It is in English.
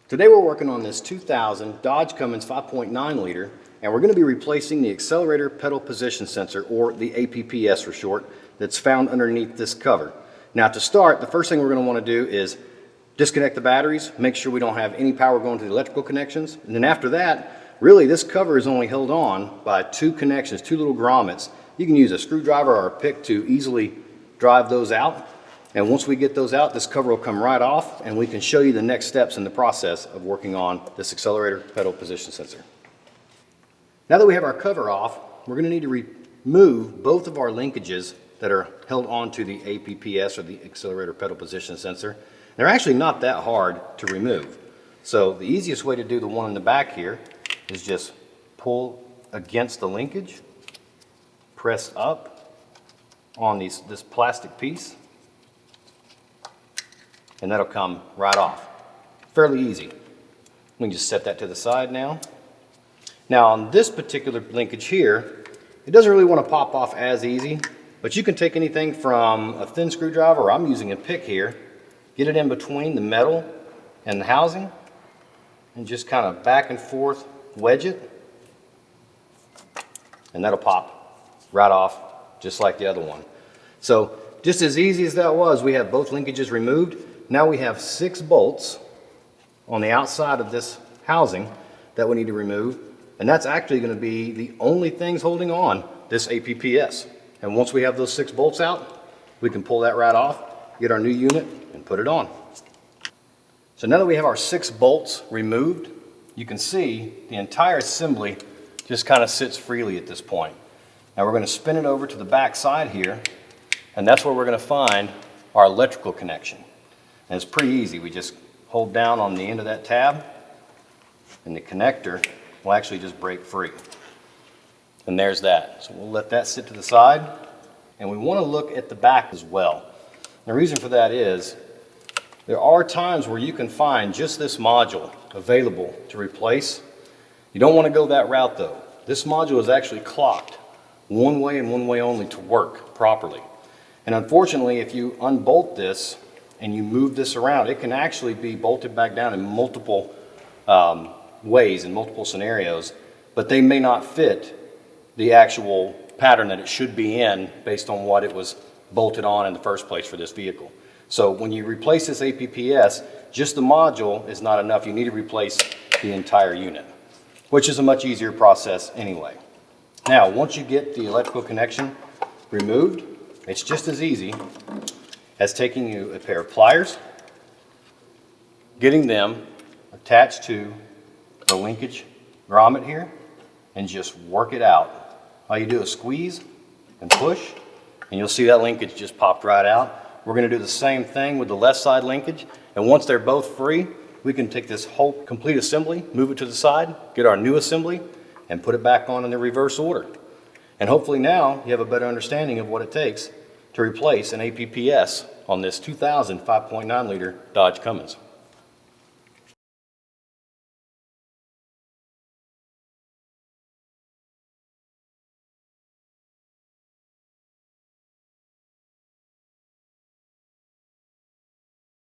Today we're working on this 2000 Dodge Cummins 5.9 liter, and we're going to be replacing the Accelerator Pedal Position Sensor, or the APPS for short, that's found underneath this cover. Now to start, the first thing we're going to want to do is disconnect the batteries, make sure we don't have any power going to the electrical connections, and then after that, really this cover is only held on by two connections, two little grommets. You can use a screwdriver or a pick to easily drive those out. And once we get those out, this cover will come right off, and we can show you the next steps in the process of working on this Accelerator Pedal Position Sensor. Now that we have our cover off, we're going to need to remove both of our linkages that are held onto the APPS, or the Accelerator Pedal Position Sensor. They're actually not that hard to remove. So the easiest way to do the one in the back here is just pull against the linkage, press up on this plastic piece, and that'll come right off. Fairly easy. We can just set that to the side now. Now on this particular linkage here, it doesn't really want to pop off as easy, but you can take anything from a thin screwdriver, or I'm using a pick here, get it in between the metal and the housing, and just kind of back and forth wedge it, and that'll pop right off just like the other one. So just as easy as that was, we have both linkages removed. Now we have 6 bolts on the outside of this housing that we need to remove, and that's actually going to be the only things holding on this APPS. And once we have those 6 bolts out, we can pull that right off, get our new unit, and put it on. So now that we have our 6 bolts removed, you can see the entire assembly just kind of sits freely at this point. Now we're going to spin it over to the back side here, and that's where we're going to find our electrical connection. And it's pretty easy. We just hold down on the end of that tab, and the connector will actually just break free. And there's that. So we'll let that sit to the side, and we want to look at the back as well. The reason for that is there are times where you can find just this module available to replace. You don't want to go that route though. This module is actually clocked one way and one way only to work properly. And unfortunately, if you unbolt this and you move this around, it can actually be bolted back down in multiple ways, in multiple scenarios, but they may not fit the actual pattern that it should be in based on what it was bolted on in the first place for this vehicle. So when you replace this APPS, just the module is not enough. You need to replace the entire unit, which is a much easier process anyway. Now, once you get the electrical connection removed, it's just as easy as taking you a pair of pliers, getting them attached to the linkage grommet here, and just work it out. All you do is squeeze and push, and you'll see that linkage just popped right out. We're going to do the same thing with the left side linkage, and once they're both free, we can take this whole complete assembly, move it to the side, get our new assembly, and put it back on in the reverse order. And hopefully now you have a better understanding of what it takes to replace an APPS on this 2000 5.9 liter Dodge Cummins.